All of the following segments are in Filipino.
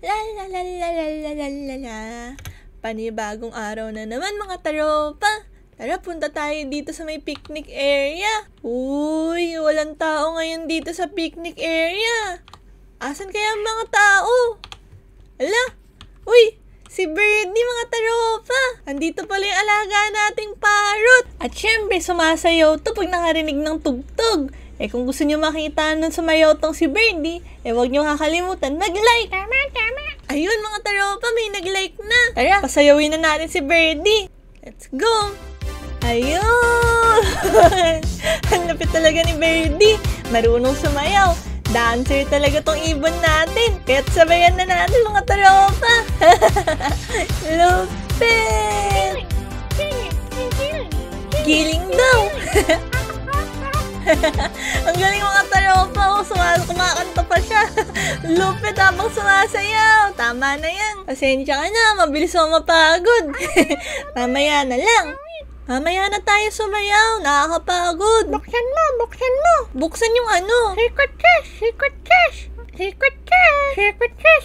La la la la la la la la la. Panibagong araw na naman mga taropa. Tara, punta tayo dito sa may picnic area. Uy, walang tao ngayon dito sa picnic area. Asan kaya ang mga tao? Ala, uy, si Birdie mga taropa. Andito pala yung alaga nating parrot. At syempre, sumasayaw to pag nakarinig ng tugtog. Kung gusto nyo makita nun sumayaw tong si Birdie, huwag nyo kakalimutan mag-like. Tama. Ayun mga taropa, may nag-like na. Tara, pasayawin na natin si Birdie. Let's go. Ayun. Ang lapit talaga ni Birdie. Marunong sumayaw. Dancer talaga tong ibon natin. Kaya't sabayan na natin mga taropa. Lupit. Giling daw. Ang galing mga taropa. Kumakanta pa siya. Lupit habang sumasayaw. Tama na yan. Pasensya ka na. Mabilis mo mapagod. Mamaya na lang. Mamaya na tayo sumayaw. Nakakapagod. Buksan mo. Buksan yung ano? Secret chest.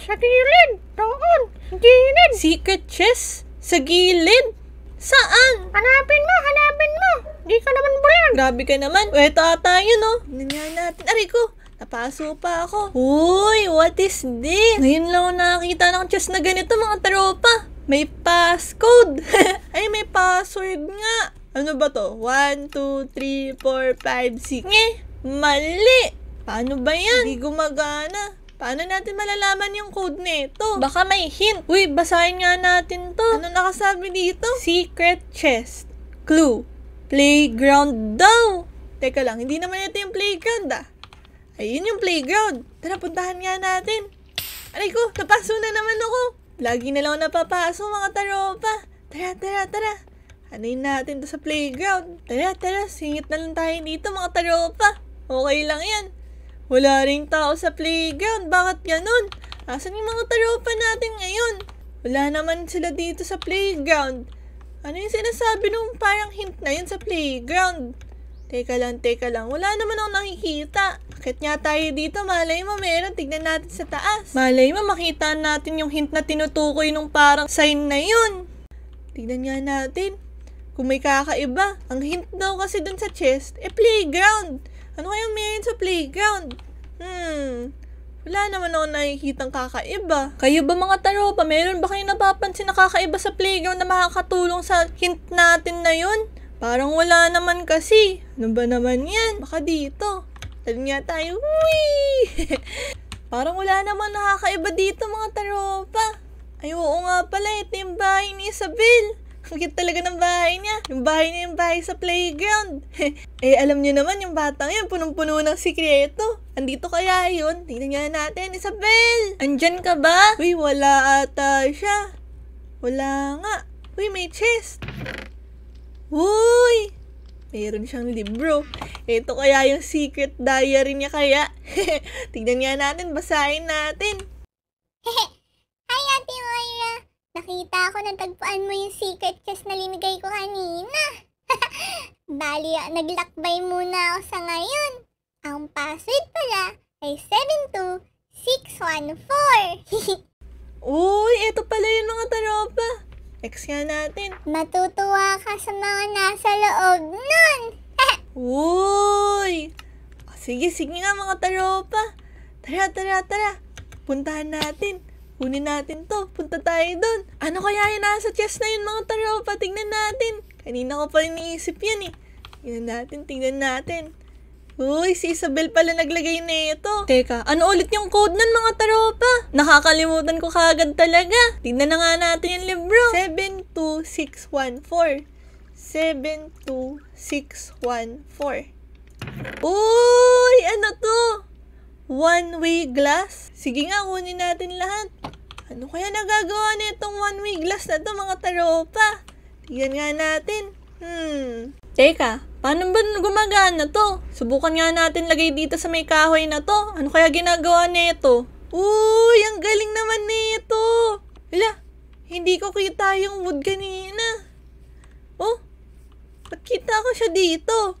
Sa gilid. Doon. Gilid. Secret chest? Sa gilid? Saan? Hanapin mo. Di ka naman bulan. Grabe ka naman. Eto ata yun, oh. Nangyari natin. Aray ko. Napaso pa ako. Uy, what is this? Ngayon lang ako nakakita ng chest na ganito mga taropa. May passcode. Ay, may password nga. Ano ba to? 1, 2, 3, 4, 5, 6. Mali. Paano ba yan? Hindi gumagana. Paano natin malalaman yung code nito? Baka may hint. Uy, basahin nga natin to. Ano nakasabi dito? Secret chest. Clue. Playground daw. Teka lang, hindi naman ito yung playground ah. Ayun yung playground. Tara, puntahan nga natin. Aray ko, napaso na naman ako. Lagi na lang napapasok mga taropa. Tara. Hanayin natin to sa playground. Tara, singit na lang tayo dito mga taropa. Okay lang yan. Wala ring tao sa playground. Bakit ganun? Asan yung mga taropa natin ngayon? Wala naman sila dito sa playground. Ano yung sinasabi nung parang hint na yun sa playground? Teka lang. Wala naman akong nakikita. Akit nga tayo dito. Malay mo meron. Tignan natin sa taas. Malay mo makita natin yung hint na tinutukoy nung parang sign na yun. Tignan nga natin. Kung may kakaiba. Ang hint daw kasi dun sa chest, playground. Ano kayang meron sa playground? Wala naman ako nakikitang kakaiba. Kayo ba mga taropa, meron ba kayo napapansin na kakaiba sa playground na makakatulong sa hint natin na yun? Parang wala naman kasi. Ano ba naman yan? Baka dito. Tali nga tayo. Whee! Parang wala naman nakakaiba dito mga taropa. Ay oo nga pala, ito yung bahay ni Isabel. Ang cute talaga ng bahay niya. Yung bahay niya yung bahay sa playground. Alam niyo naman yung batang yun, punong-puno ng sikreto. Andito kaya yun? Tingnan nga natin, Isabel! Andyan ka ba? Uy, wala ata siya. Wala nga. Uy, may chest. Uy! Mayroon siyang libro. Ito kaya yung secret diary niya kaya. Tingnan nga natin, basahin natin. Hi, Ate Moira! Nakita ko na tagpuan mo yung secret chest na linigay ko kanina. Bali, naglakbay muna ako sa ngayon. Ang password pala ay 72614. Uy, ito pala yung mga taropa. X nga natin. Matutuwa ka sa mga nasa loob nun. Uy! Sige nga mga taropa. Tara. Puntahan natin. Kunin natin to. Punta tayo doon. Ano kaya yung nasa chest na yun mga taropa? Tingnan natin. Kanina ko pa iniisip yan eh. Tingnan natin. Uy, si Isabel pala naglagay na ito. Teka, ano ulit yung code nun mga taropa? Nakakalimutan ko kagad talaga. Tingnan na nga natin yung libro. 72614. 72614. Uy, ano to? One-way glass? Sige nga, kunin natin lahat. Ano kaya nagagawa nitong one-way glass na to mga taropa? Tignan nga natin. Teka, paano ba gumagana to? Subukan nga natin lagay dito sa may kahoy na to. Ano kaya ginagawa nito? Uy, ang galing naman nito. Hala, hindi ko kita yung wood kanina. Oh, ba't kita ko siya dito?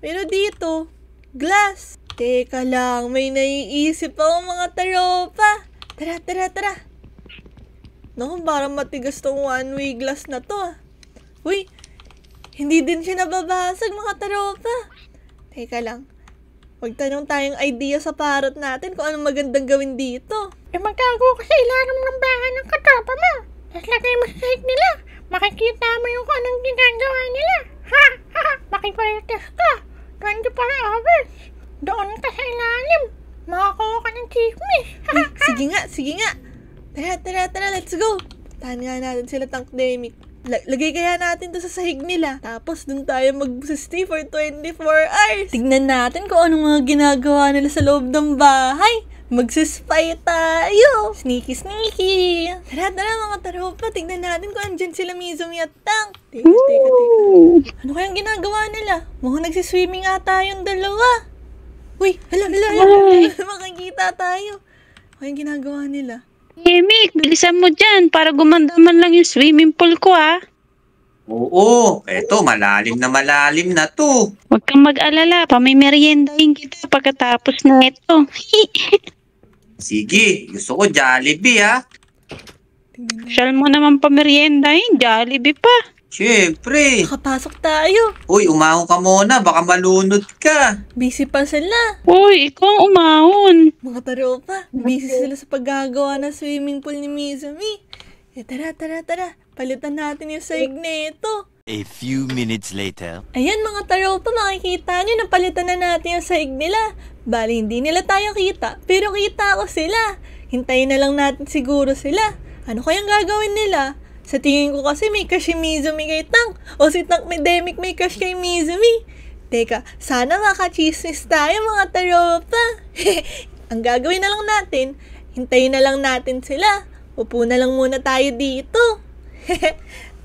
Pero dito, glass. Teka lang, may naiisip ako mga taropa. Tara. Naku, parang matigas tong one-way glass na to ah. Uy, hindi din siya nababasag mga taropa. Teka lang. Magtanong tayong idea sa parrot natin kung anong magandang gawin dito. Magtago ka sa ilalim ng bahay ng katropa mo. Tapos lagay mo sa sahig nila. Makikita mo yung kung anong ginagawa nila. Ha! Ha! Makipalitas ka. 24 hours. Doon ka sa ilalim. Makakuha ka ng chismis. Uy, sige nga. Tara, let's go. Tahan nga natin sila Tankdemic. Lagay kaya natin to sa sahig nila. Tapos dun tayo mag-stay for 24 hours. Tignan natin kung anong mga ginagawa nila sa loob ng bahay. Magsispy tayo. Sneaky. Tara mga taropa. Tignan natin kung andyan sila Mizumi at Tank. Teka. Ano kayang ginagawa nila? Mukhang nagsiswimming ata yung dalawa. Uy, hala. Makikita tayo. Ano kayang ginagawa nila? Mick, bilisan mo dyan para gumanda man lang yung swimming pool ko Oo, eto malalim na to. Huwag kang mag-alala, pamimeriendahin kita pagkatapos na ito. Sige, gusto ko Jollibee ha. Shall mo naman pameriendahin, Jollibee pa. Siyempre. Nakapasok tayo. Uy, umahon ka muna, baka malunod ka. Busy pa sila. Uy, ikaw ang umahon. Mga taropa, busy sila sa paggagawa ng swimming pool ni Mizumi. Tara. Palitan natin yung sahig nito. A few minutes later. Ayan mga taropa, makikita nyo na palitan na natin yung sahig nila. Bali, hindi nila tayo kita, pero kita ko sila. Hintayin na lang natin siguro sila. Ano kayang gagawin nila? Sa tingin ko kasi may crush si Mizumi kay Tank. O si Tankdemic may crush kay Mizumi. Teka, sana makachismis tayo mga taropa. Ang gagawin na lang natin, hintayin na lang natin sila. Upo na lang muna tayo dito.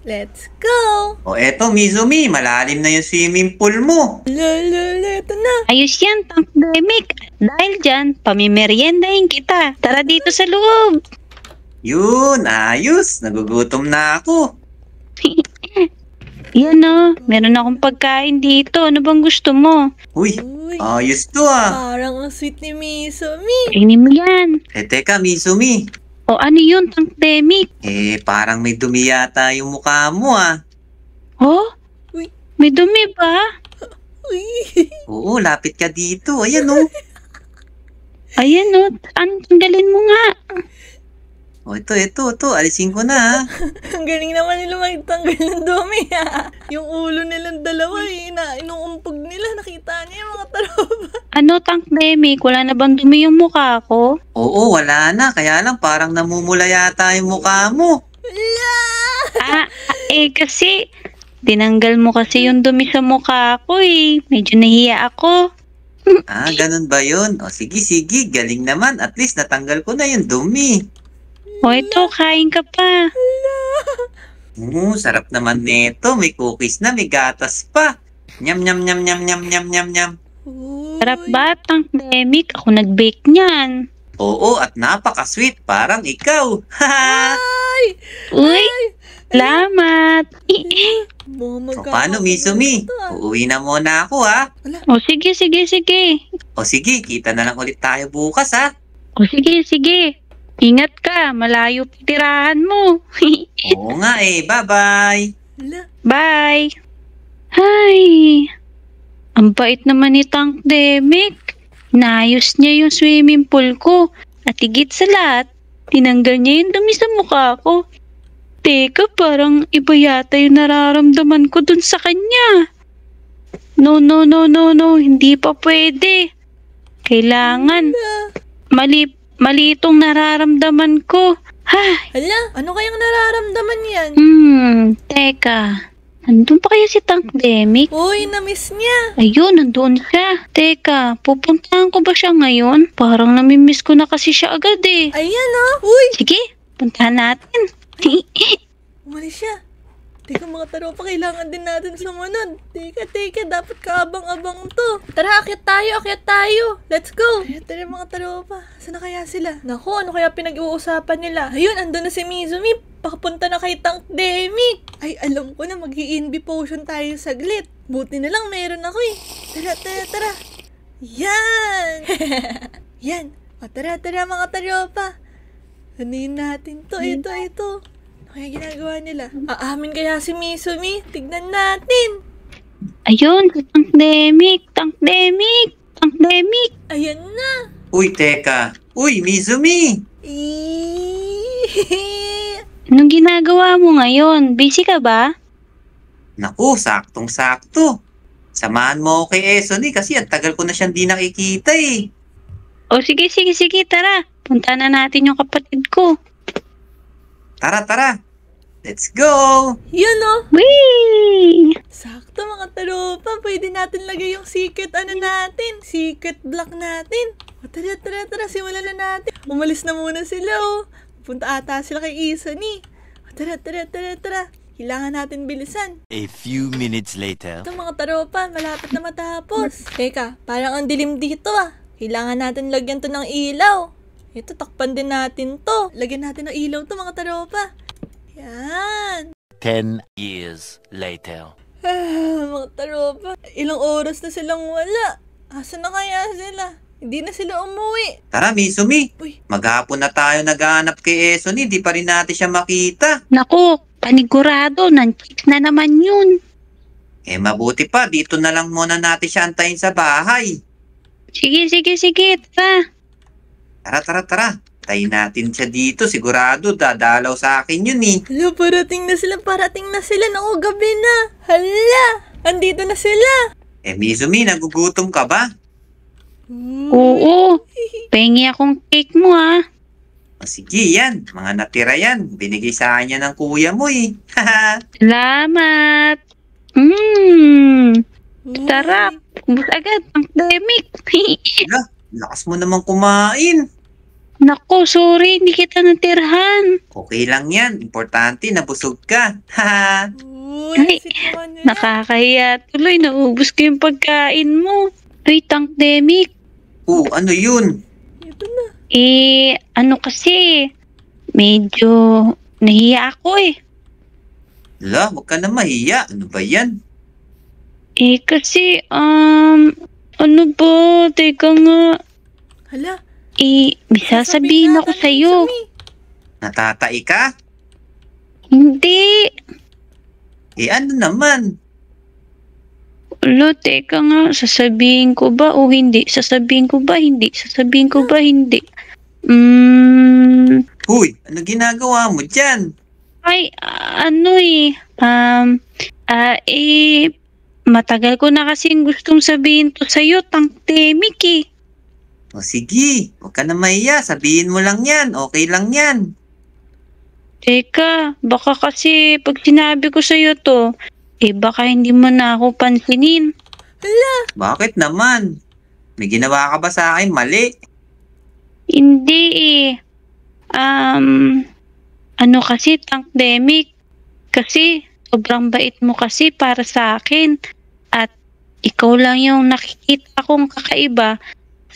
Let's go! O eto, Mizumi, malalim na yung swimming pool mo. Ito na. Ayos yan, Tankdemic. Dahil dyan, pamimeriendahin kita. Tara dito sa loob. Yun, ayos. Nagugutom na ako. Yan meron akong pagkain dito. Ano bang gusto mo? Uy, ayos to Parang ang sweet ni Mizumi. Kainin mo yan. Teka, Mizumi. O ano yun, Tankdemic? Parang may dumi yata yung mukha mo Oh? Uy. May dumi ba? Uy. Oo, lapit ka dito. Ayan oh. Ayan tanggalin mo nga. O ito. Alisin ko na Ang galing naman nila magtanggal ng dumi ha. Yung ulo nilang dalawa inuumpog nila. Nakita niya yung mga taropa. Ano, Tankdemic? Wala na bang dumi yung mukha ko? Oo, wala na. Kaya lang parang namumula yata yung mukha mo. Kasi tinanggal mo kasi yung dumi sa mukha ko Medyo nahiya ako. Ganun ba yun? O sige. Galing naman. At least natanggal ko na yung dumi. O ito, kain ka pa. Sarap naman nito. May cookies na, may gatas pa. Nyam. Sarap ba, Tankdemic? Ako nag-bake niyan. Oo, at napaka-sweet. Parang ikaw. Uy, salamat. O paano, Mizumi? Uuwi na muna ako O sige. O sige, kita na lang ulit tayo bukas O sige. Ingat ka, malayo pitirahan mo. Oo nga bye-bye. Bye. Ay, ang bait naman ni Tankdemic. Naayos niya yung swimming pool ko. At higit sa lahat, tinanggal niya yung dumi sa mukha ko. Teka, parang iba yata yung nararamdaman ko dun sa kanya. No, hindi pa pwede. Kailangan. Mali itong nararamdaman ko. Hala, ano kayang nararamdaman yan? Teka. Nandun pa kaya si Tankdemic? Uy, na-miss niya. Ayun, nandun siya. Teka, pupuntahan ko ba siya ngayon? Parang namimiss ko na kasi siya agad Ayan Uy, Sige, puntahan natin. umalis siya. Teka mga taropa, kailangan din natin sumunod. Teka, dapat kaabang-abang to. Tara, akyat tayo. Let's go. Tara mga taropa, saan na kaya sila? Naku, ano kaya pinag-uusapan nila? Ayun, andun na si Mizumi. Pakapunta na kay Tankdemic. Ay, alam ko na, mag-i-invi potion tayo saglit. Buti na lang meron ako Tara. Yan. Yan. O, tara mga taropa. Anuhin natin to. Ito. Ano kaya ginagawa nila? Aamin kaya si Mizumi? Tignan natin. Ayun, Tankdemic. Ayan na. Uy, teka. Uy, Mizumi! Anong ginagawa mo ngayon? Busy ka ba? Naku, saktong-sakto. Samahan mo ako kay Esoni kasi ang tagal ko na siyang di nakikita eh. O sige, tara. Punta na natin yung kapatid ko. Tara. Let's go! Yun o. Whee! Sakto mga taropa. Pwede natin lagay yung secret secret block natin. O tara. Simulan na natin. Umalis na muna sila o. Punta ata sila kay Isoni. O tara. Kailangan natin bilisan. A few minutes later. Ito mga taropa, malapit na matapos. Teka, parang ang dilim dito ah. Kailangan natin lagyan to ng ilaw. Ito, takpan din natin to. Lagyan natin ng ilaw to mga taropa. Yan. 10 years later. Mga taropa, ilang oras na silang wala. Asa na kaya sila? Hindi na sila umuwi. Tara, Mizumi. Uy, Maghapon na tayo naghahanap kay Esoni. Di pa rin natin siya makita. Naku, panigurado, nanchik na naman yun. Eh, mabuti pa. Dito na lang muna natin siya antayin sa bahay. Sige, tara. Tara. Tayo natin siya dito. Sigurado, dadalaw sa akin yun eh. hala, parating na sila. Naku, gabi na. Hala, andito na sila. Eh, Mizumi, nagugutom ka ba? Oo, pengi akong cake mo ah. O sige, yan. Mga natira yan. Binigay sa kanya ng kuya mo eh. Haha. Salamat. Sarap. Ubus agad, Tankdemic. Hala, lakas mo naman kumain. Naku, sorry, hindi kita natirhan. Okay lang yan. Importante, nabusog ka. Haha. Uy, Ay, sitwan nila. Nakakahiya tuloy, naubos ko yung pagkain mo. Ay, Tankdemic. Ano yun? Ito na. Ano kasi, medyo nahiya ako eh. Hala, huwag ka na mahiya. Ano ba yan? Kasi, ano ba, teka nga. Hala, May sasabihin ako natin, sa'yo. Mizumi. Natatai ka? Hindi. Ano naman? Wala, teka nga, sasabihin ko ba o hindi? Huy, ano ginagawa mo dyan? Ay, matagal ko na kasing gustong sabihin to sa'yo, Tankdemic eh. O sige, huwag ka na mahiya. Sabihin mo lang yan. Okay lang yan. Teka, baka kasi pag sinabi ko sa'yo to, baka hindi mo na ako pansinin. Hala, Bakit naman? May ginawa ka ba sa akin mali? Hindi eh. Ano kasi, Tankdemic? Kasi, sobrang bait mo kasi para sa akin. At ikaw lang yung nakikita kong kakaiba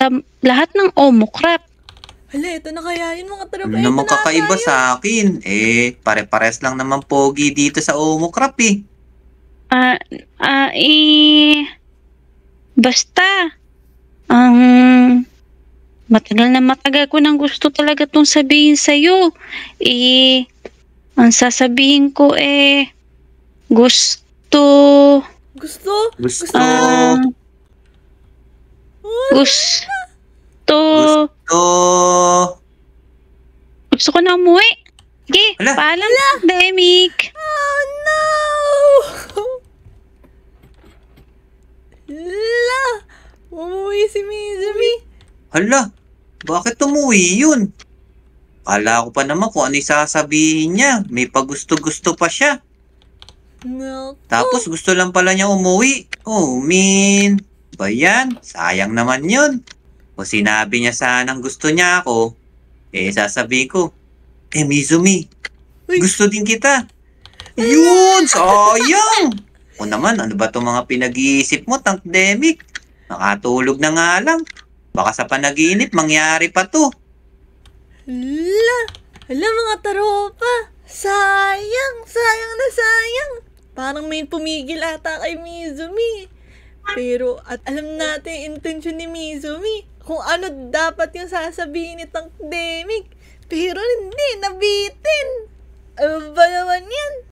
sa lahat ng Omocrap. hala, ito na kaya yun mga taropa. Ano Ito naman na kakaiba tayo. sa akin? Pare-pares lang naman pogi dito sa Omocrap eh. Basta, matagal ko nang gusto talaga tong sabihin sa'yo. Ang sasabihin ko gusto, Gusto? Gusto. gusto ko na umuwi. Sige, Hala. paalam, Tankdemic. Oh no! Hala, umuwi si Mizumi. Hala, bakit umuwi yun? Kala ko pa naman kung ano yung sasabihin niya. May pagusto-gusto pa siya. Naku. Tapos gusto lang pala niya umuwi. Oh, ba yan? Sayang naman yun. Kung sinabi niya sanang gusto niya ako, sasabihin ko, Mizumi, Uy. gusto din kita. Yun, sayang! O naman, ano ba itong mga pinag-iisip mo, Tankdemic? Nakatulog na nga lang. Baka sa panaginip, mangyari pa to. Hala mga taropa. Sayang na sayang. Parang may pumigil ata kay Mizumi. Pero, at alam natin yung intention ni Mizumi. Kung ano dapat yung sasabihin ni Tankdemic. Pero hindi, nabitin. Ano ba naman yan?